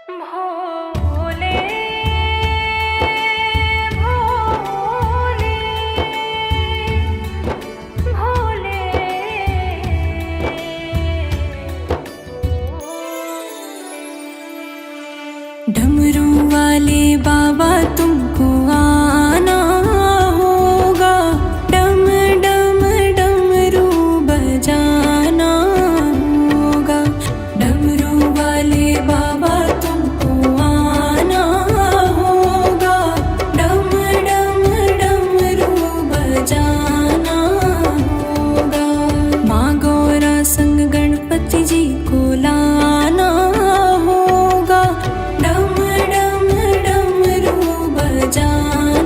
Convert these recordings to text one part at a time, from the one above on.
भोले भोले भोले डमरू वाले बाबा तुमको आना होगा, डम डम डमरू बजाना होगा। डमरू वाले बाबा तुमको आना होगा, डम डम डमरू बजाना होगा। माँ गौरा संग गणपति जी को लाना होगा, डम डम डमरू बजाना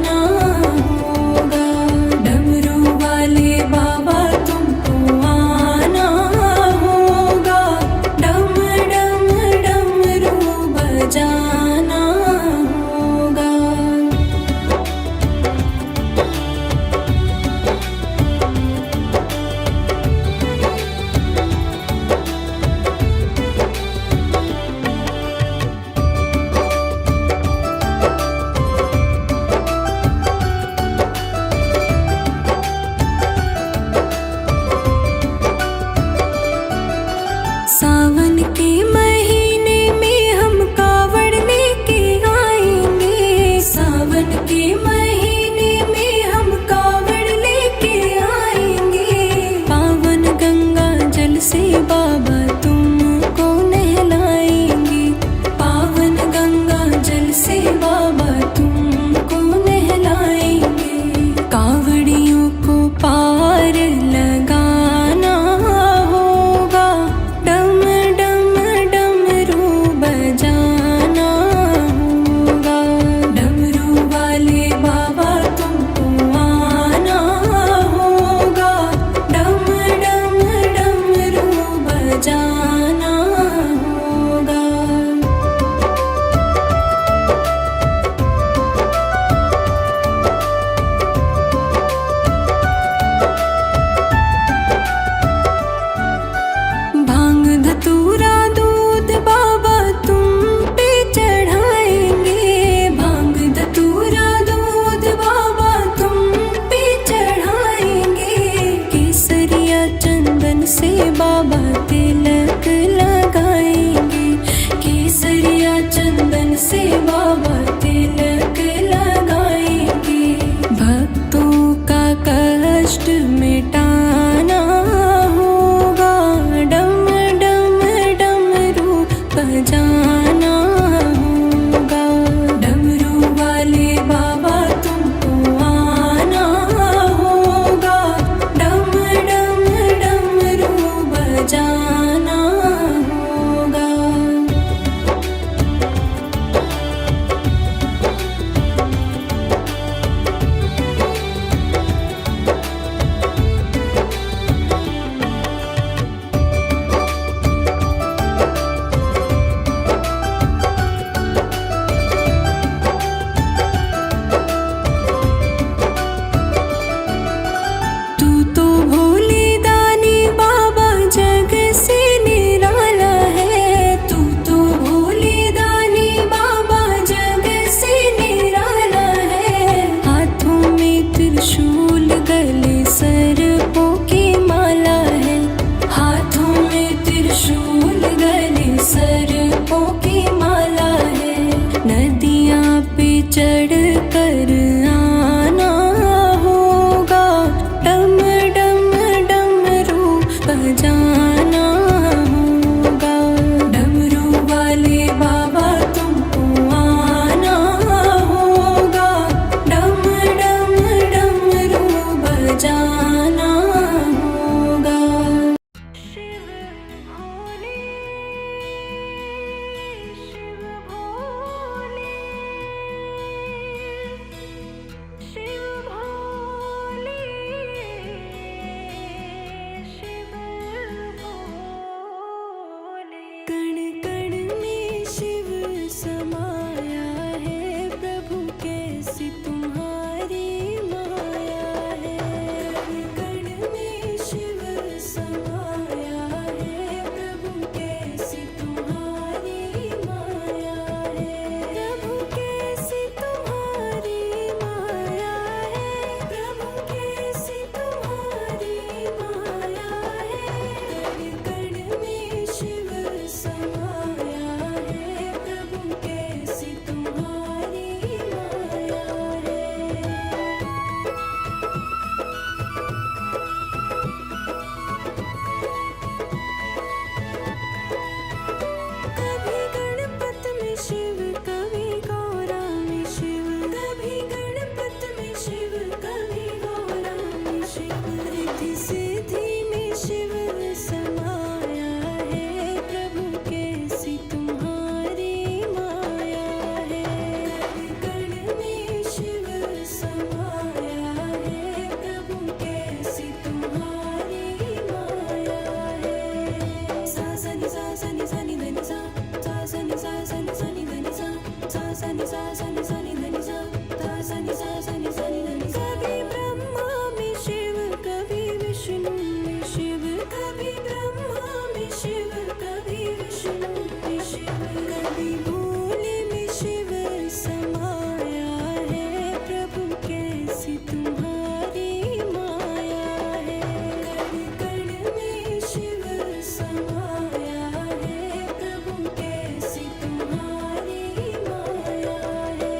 सा सा नि सा सा नि सा नि ध नि सा धा सा नि सा सा नि सा नि ध नि सा। कभी ब्रह्मा में शिव कभी विष्णु में शिव, कभी ब्रह्मा में शिव कभी विष्णु में शिव, कभी भोले में शिव समाया है। प्रभु कैसी तुम्हारी माया है, कण कण में शिव समाया है। प्रभु कैसी तुम्हारी माया है।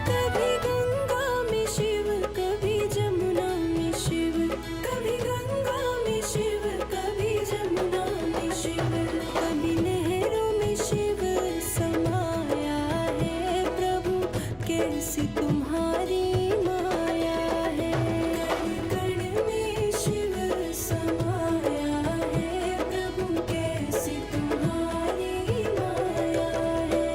कभी गंगा में शिव कभी जमुना में शिव, कभी गंगा में शिव कभी जमुना में शिव, कभी नहरों में शिव समाया है। प्रभु कैसी तुम्हारी माया है, कण कण में शिव समाया है। प्रभु कैसी तुम्हारी माया है।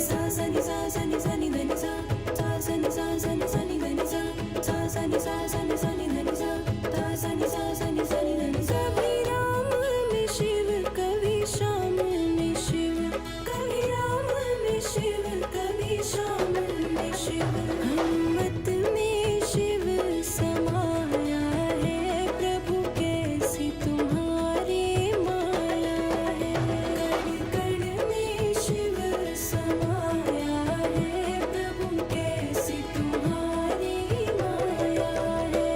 सा सा नि सा सा नि सा नि ध नि सा सा सा नि सा सा नि सा नि ध नि सा सा सा नि सा सा नि सा नि ध नि सा धा सा नि सा सा नि सा नि ध नि सा। कभी राम में शिव कभी श्याम में शिव, कभी राम में शिव कभी श्याम में शिव, हनुमत में शिव समाया है। प्रभु कैसी तुम्हारी माया है, कण कण में शिव समाया है। प्रभु कैसी तुम्हारी माया है।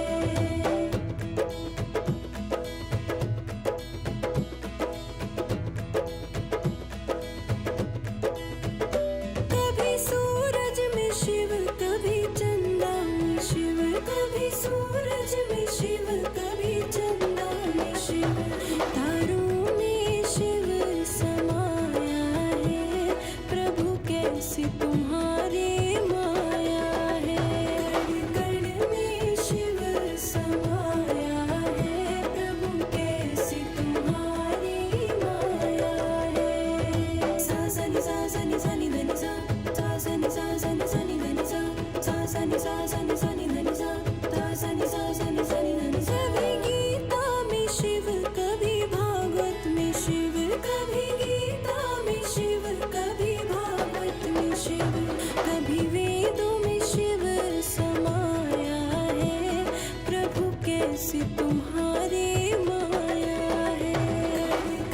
कभी सूरज में शिव कभी चंदा में शिव, कभी सूरज में शिव कभी चंदा में शिव, तारों में शिव समाया है। प्रभु कैसी तुम्हारी माया है, कण कण में शिव समाया है। प्रभु कैसी तुम्हारी माया है। सा सा नि सा सा नि सा नि ध नि सा सा सा नि सा सा नि सा नि ध नि सा सा सा नि सा सा नि सा नि ध नि सा धा सा नि सा सा नि सा नि ध नि सा। कभी गीता में शिव कभी भागवत में शिव, कभी गीता में शिव कभी भागवत में शिव, कभी वेदों में शिव समाया है। प्रभु कैसी तुम्हारी माया है,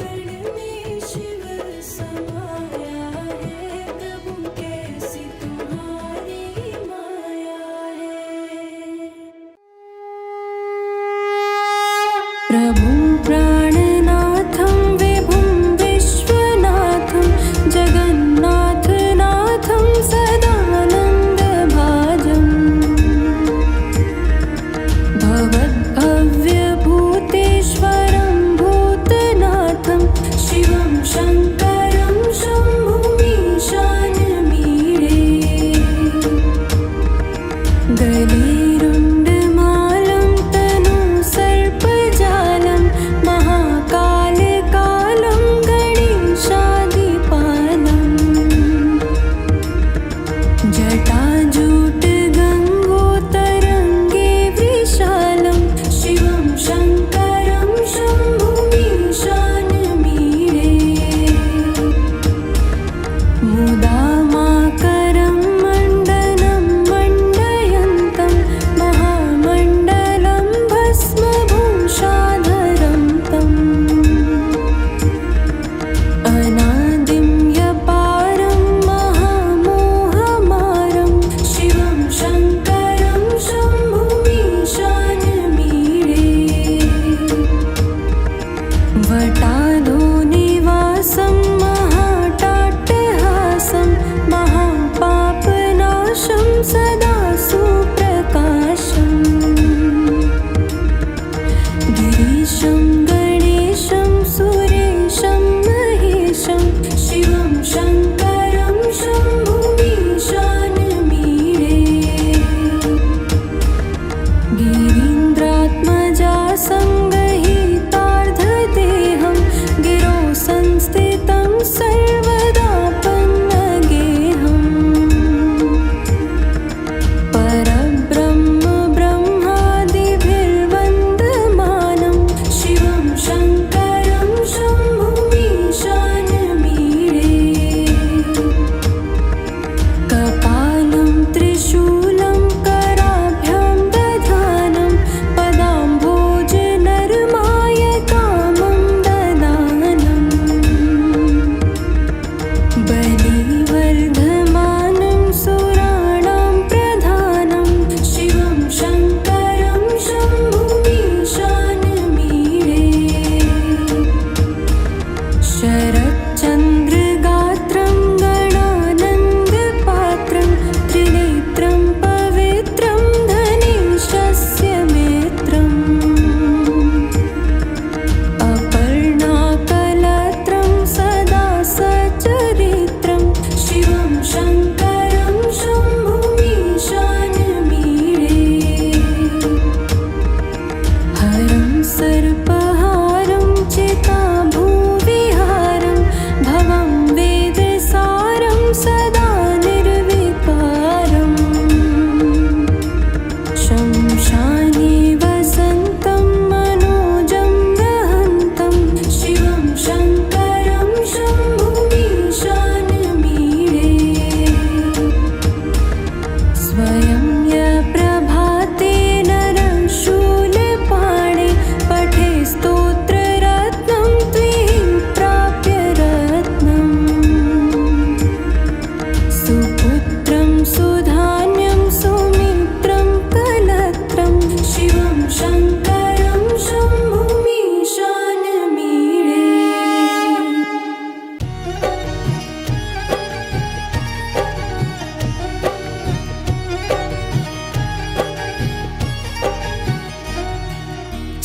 कण कण में शिव समाया है। प्रभु कैसी तुम्हारी माया है। प्रभुं प्राणनाथं विभुं विश्वनाथं जगन्नाथनाथं सदानन्दभाजम् भवद्भव्यभूतेश्वरं भूतनाथं शिवं शङ्करं शम्भुमीशानमीडे। गलेरुण्डमालं तनु सर्पजालं महाकालकालं गणेशादिपालम् जटाजूटगङ्गोत्तरङ्गे विशालं शिवं शङ्करं शम्भुमीशानमीडे। मुदामाकरं मण्डनं मण्डयन्तं महामण्डलं भस्मभूषाधरं तम् अनादिं यपारं महामोहमारं शिवं शङ्करं शम्भुमीशानमीडे। वटादोनिवासं महाटाट्टहासं महापापनाशं सदा सुप्रकाशम् गिरीशं गणेशं सुरेशं महेशं शिवं शङ्करं शम्भुमीशानमीडे। गिरीन्द्रात्मजा सङ्गहितार्धदेहं गिरो संस्थितं सर्वदा पन्नगेहम् परब्रह्म ब्रह्मादिभिर्व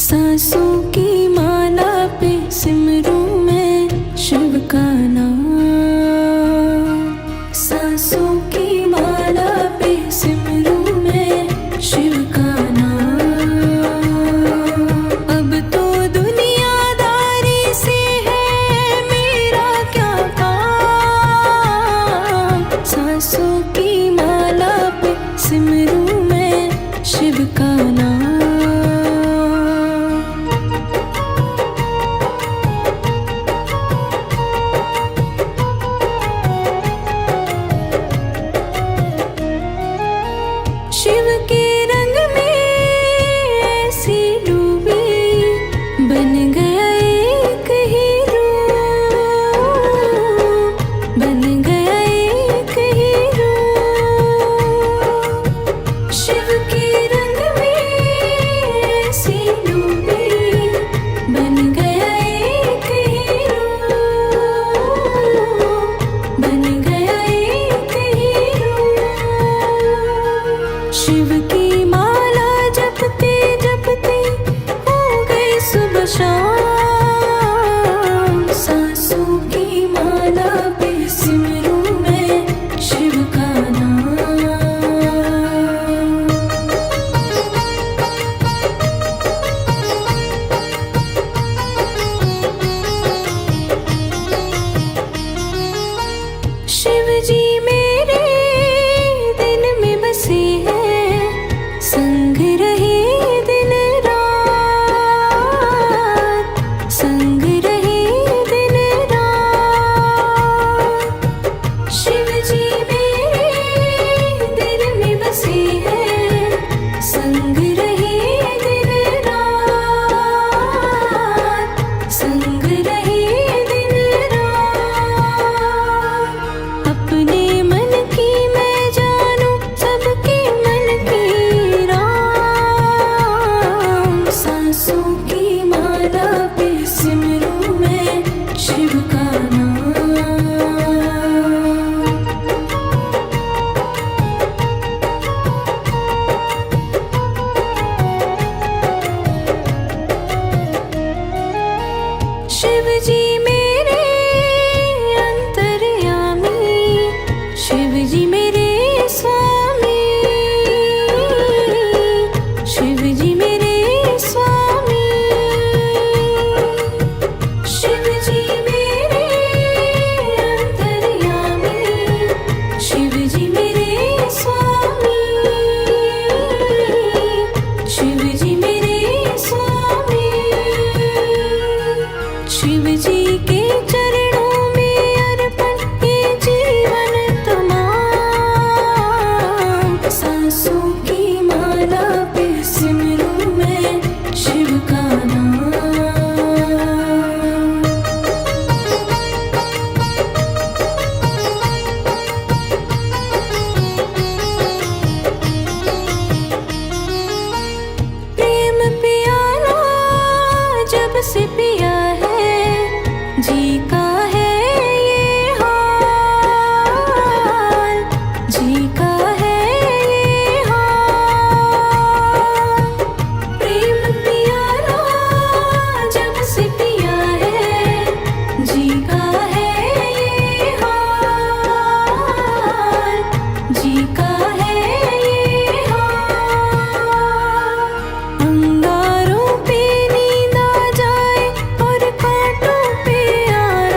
सांसों की माला पे सिमरूं मैं शिव का नाम। सांसों की माला पे सिमरूं मैं शिव का नाम। अब तो दुनियादारी से है मेरा क्या काम। सांसों की माला पे सिमरूं मैं शिव का नाम। शिव के रंग में ऐसी डूबी बन गया एक हीरो। बन गया एक हीरो। शिव के रंग में ऐसी डूबी बन गया एक हीरो। बन गया एक हीरो। शिव की माला जपते जपते हो गई सुबह शाम। सांसों की माला पे सिमरूं मैं शिव का नाम। शिव जी मेरे दिल में बसे हैं। संग रहे दिन रात। संग रहे दिन रात। शिव जी मेरे दिल में बसे हैं। संग रहे दिन रात। संग रहे दिन रात। अपने मन की मैं जानूं सबके मन की राम। सांसों की माला पे सिमरूं मैं शिव का नाम। शिव जी मेरे अंतर्यामी। शिव जी मेरे स्वामी। शिव जी मेरे स्वामी। शिव जी मेरे अंतर्यामी। शिव जी मेरे स्वामी। शिव जी मेरे स्वामी। शिव जी के चरणों में अर्पण ये जीवन तमाम। सांसों की माला पे सिमरूं मैं शिव का नाम। प्रेम पियाला जब से पिया है जी का है ये हाल। जी का है ये हाल। प्रेम पियाला जब से पिया है जी का है ये हाल। जी का है ये हाल। अंगारों पे नींद आ जाए और कांटों पे आराम।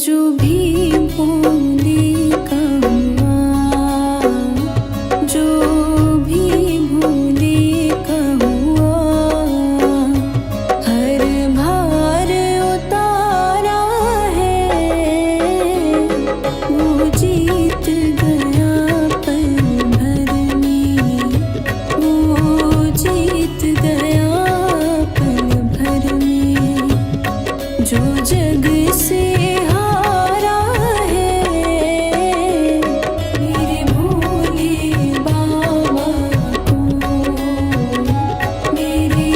जो भी भूले का हुआ, जो भी भूले का हुआ, हर भार उतारा है, वो जीत गया पल भर में, वो जीत गया पल भर में, जो जग से हारा है, मेरे भोले बाबा को, मेरे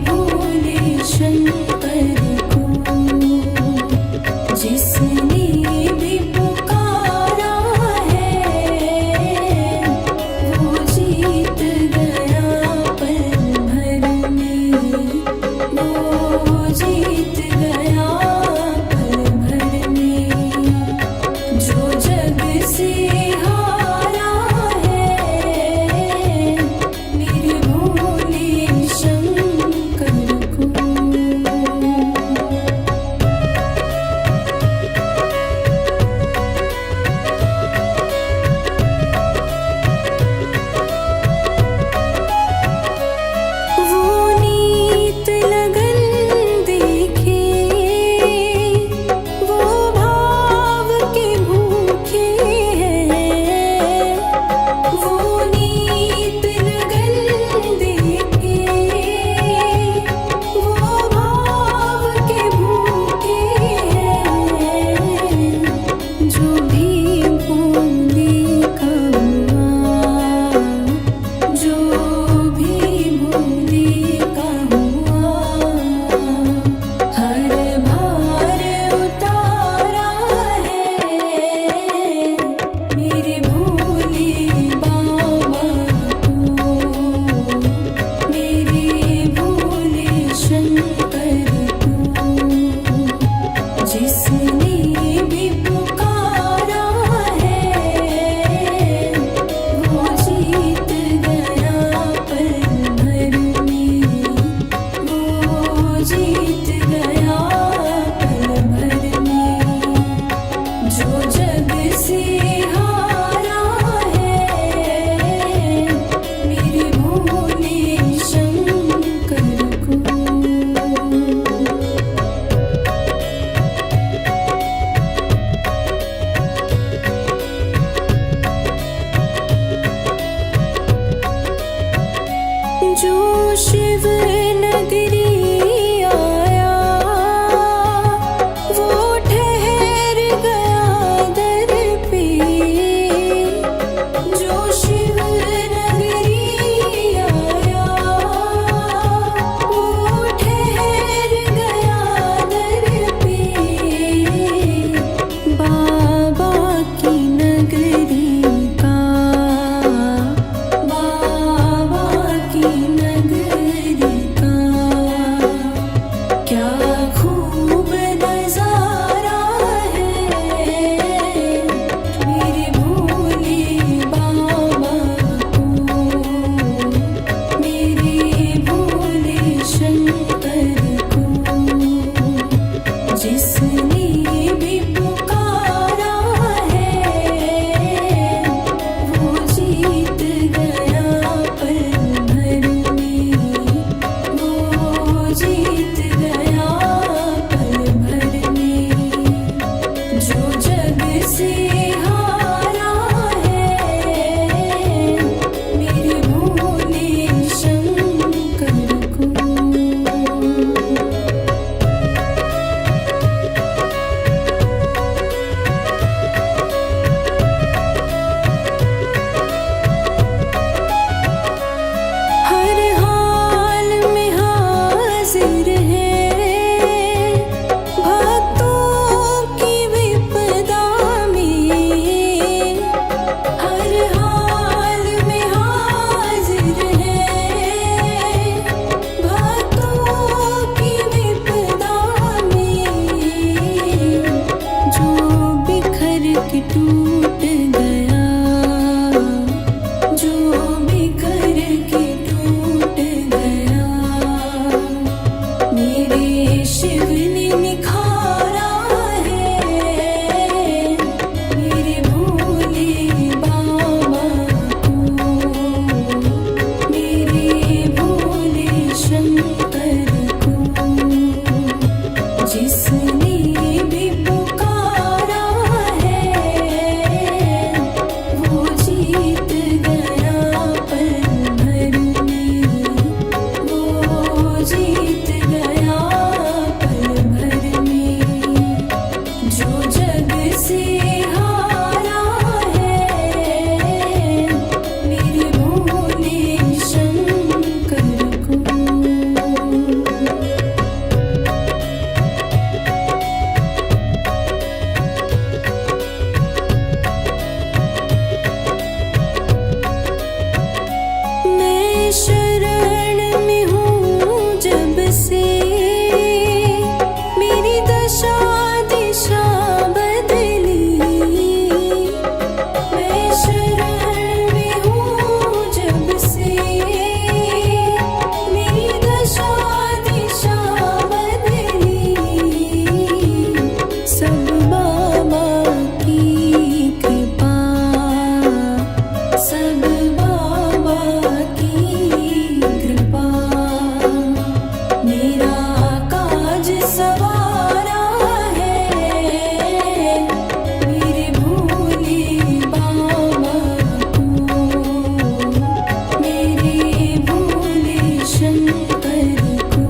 भोले शंकर को, जिसने भी पुकारा है, वो जीत गया पल भर में, वो जीत गया पल भर में। दशा दिशा बदली, मैं शरण में हूँ जब से, मेरी दशा दिशा बदली, सब बाबा की कृपा, सब बाबा की कृपा। मेरा काज सवारा है, मेरे भोले बाबा को, मेरे भोले शंकर को।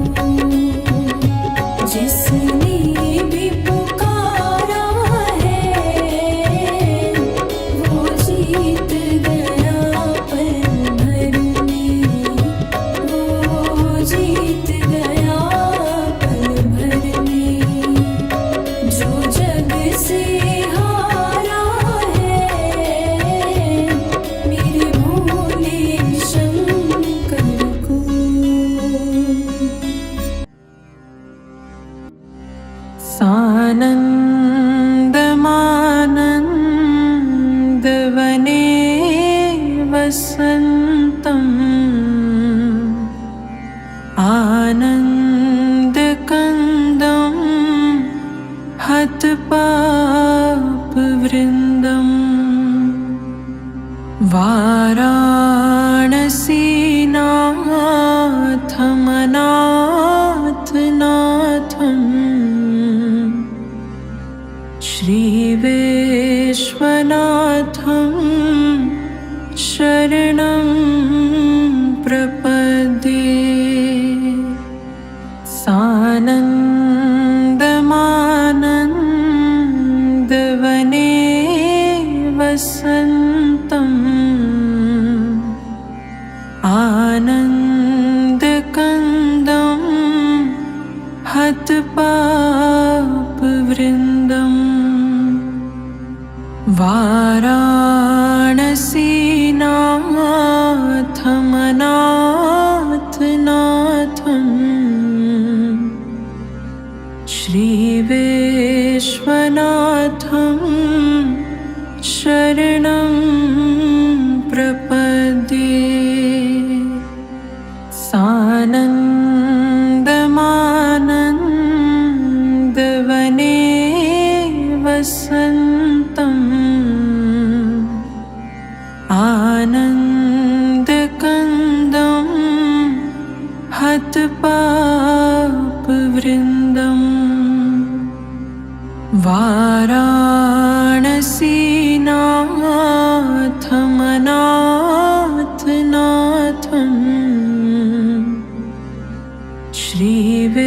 जिसने भी पुकारा है, वो जीत गया पल भर में, वो जीत गया पल भर में। जो जग से हारा है, मेरे भोले शंकर को। सानन्दमानन्दवने वसन्तम् आनन्दकन्दं हतपापवृन्दम् वाराणसीनाथमनाथनाथम् श्रीविश्वनाथं शरणं प्रपद्ये। सानन्दमानन्दवने वसन्तम् आनन्दकन्दं हतपापवृन्दम् वाराणसीनाथमनाथनाथम् श्रीविश्वनाथं शरणं प्रपद्ये। सानन्दमानन्दवने वसन्तम् आनन्दकन्दं हतपापवृन्दम् वाराणसीनाथमनाथनाथम् श्रीविश्वनाथं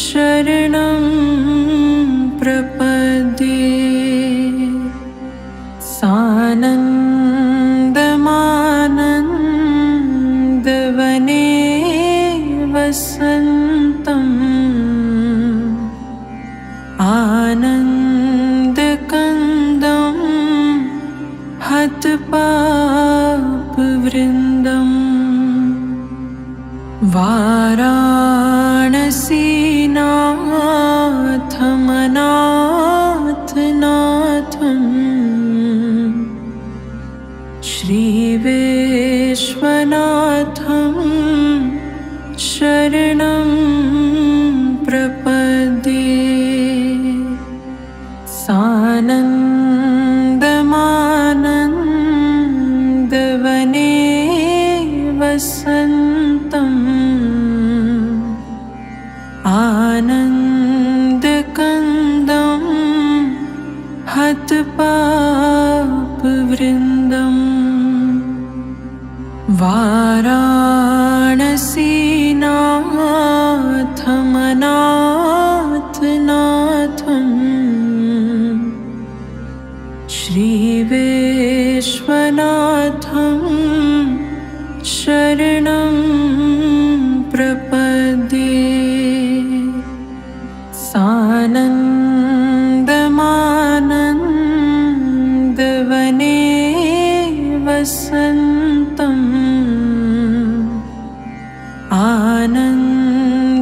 शरणं प्रपद्ये। सानन्दमानन्दवने वसन्तम् आनन्दकन्दं हतपापवृन्दम् वाराणसीनाथमनाथनाथम् श्रीविश्वनाथं शरणं प्रपद्ये। सानन्दमानन्दवने वसन्तम् आनन्दकन्दं हतपापवृन्दम् वाराणसीनाथमनाथनाथम् श्रीविश्वनाथं शरणं प्रपद्ये। सानन्दमानन्दवने वसन्तम् आनन्द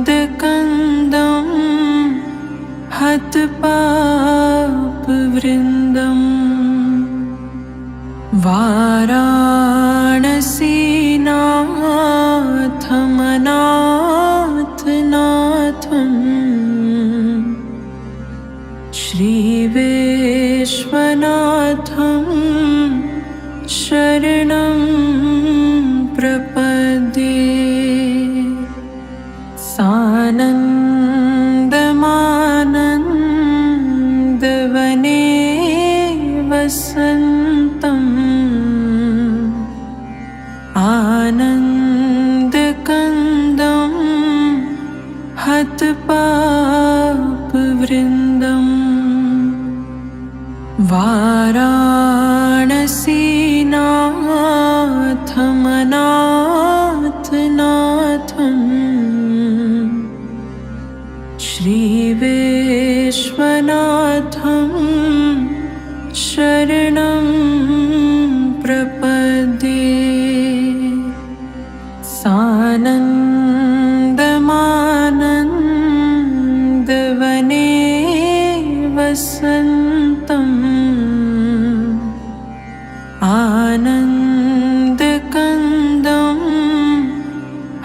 श्रीविश्वनाथं शरणं प्रपद्ये। सानन्दमानन्दवने वसन्तम् आनन्दकन्दं हतपापवृन्दम् वाराणसीनाथमनाथनाथम् श्रीविश्वनाथं शरणं प्रपद्ये। सानन्दमानन्दवने वसन्तम् आनन्दकन्दं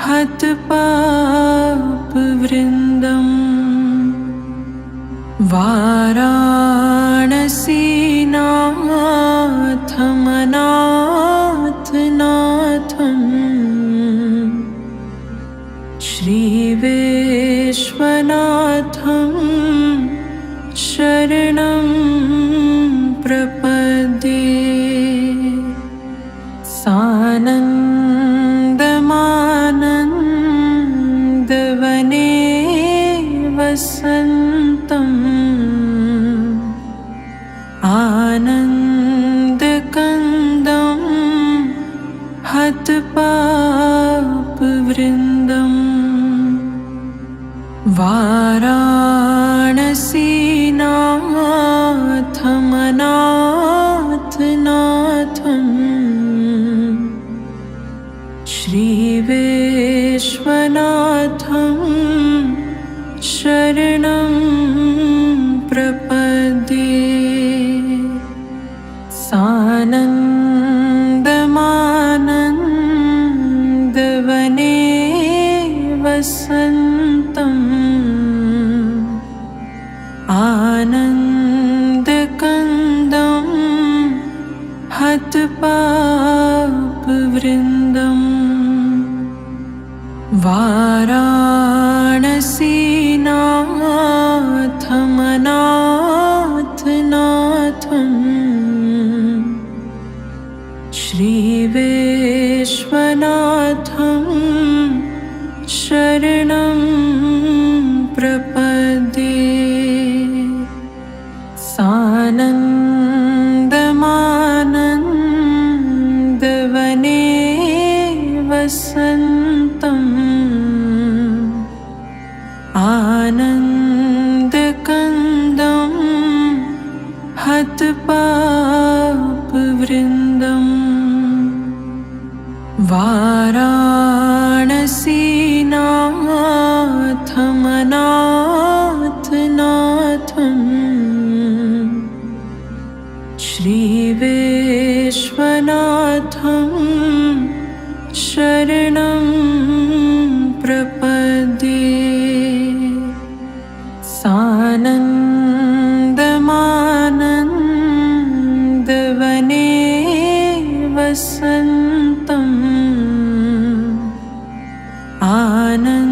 हतपापवृन्दम् वाराणसीनाथमनाथनाथम् श्रीविश्वनाथं शरणं प्रपद्ये। सानन्दमानन्दवने वसन्तम् आनन्दकन्दं हतपापवृन्दम् वाराणसीनाथमनाथनाथम् श्रीविश्वनाथं शरणं प्रपद्ये। सानन्दमानन्दवने वसन्तम् आनन्दकन्दं हतपापवृन्दम् वाराणसीनाथमनाथनाथम् श्रीविश्वनाथं शरणं प्रपद्ये। सानन्दमानन्दवने वसन्तम् आनन्दकन्दं हतपापवृन्दम् वाराणसीनाथमनाथनाथम् श्रीविश्वनाथं शरणं प्रपद्ये। सानन्दमानन्दवने वसन्तम् आनन्दकन्दं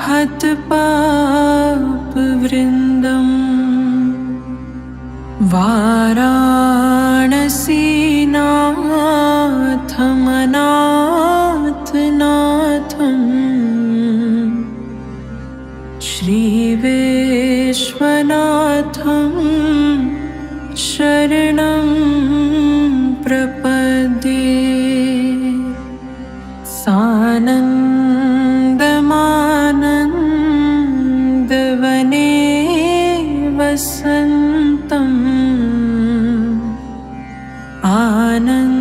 हतपापवृन्दम् वाराणसीनाथमनाथनाथम् श्रीविश्वनाथं शरणं प्रपद्ये। सानन्दमानन्दवने वसन्तम् आनन्दकन्दं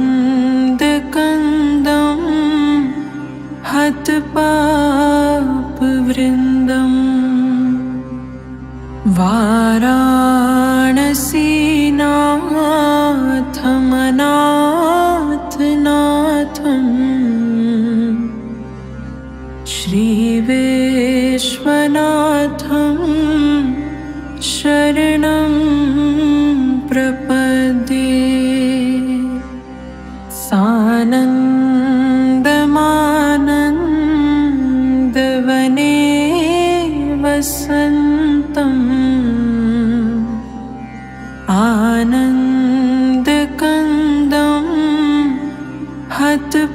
हतपापवृन्दम् वाराणसीनाथमनाथनाथम् श्रीविश्वनाथं वसन्तम् आनन्दकन्दं हतपापवृन्दम्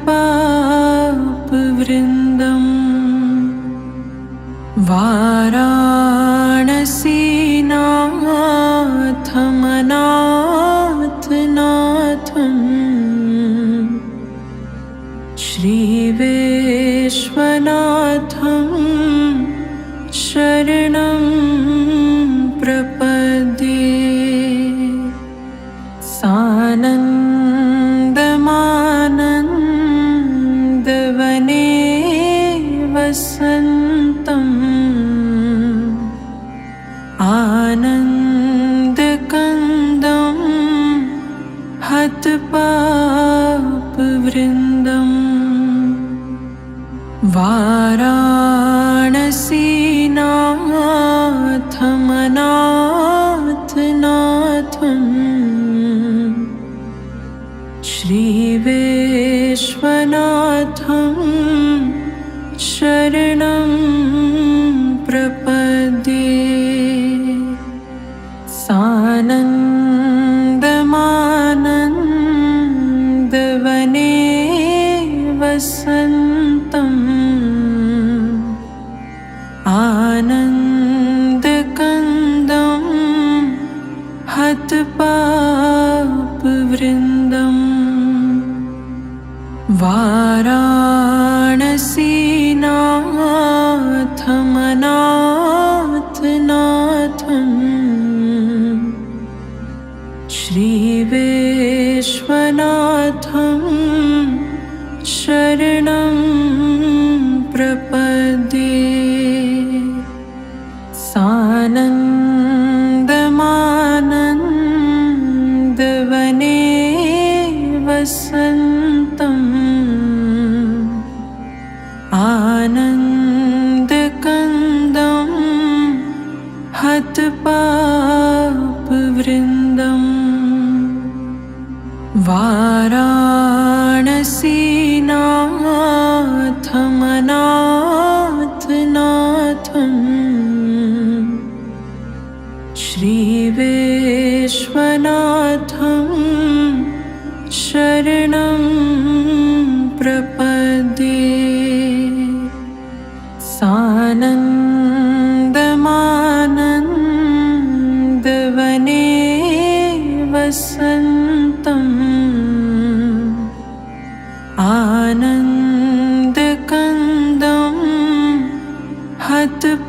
वाराणसीनाथमनाथनाथम् श्रीविश्वनाथं शरणं प्रपद्ये। सानन्दमानन्दवने वसन्तम् आनन्दकन्दं हतपापवृन्दम् वाराणसीनाथमनाथनाथम् श्रीविश्वनाथं शरणं प्रपद्ये। सानन्दमानन्दवने वसन्तम् आनन्दकन्दं हतपापवृन्दम् वाराणसीनाथमनाथनाथम् श्रीविश्वनाथं शरणं प्रपद्ये। सानन्दमानन्दवने वसन्तम् आनन्दकन्दं हतपापवृन्दम् वाराणसीनाथमनाथनाथम् श्रीविश्वनाथं शरणं प्रपद्ये। सानन्दमानन्दवने वसन्तम् आनन्दकन्दं हतपापवृन्दम्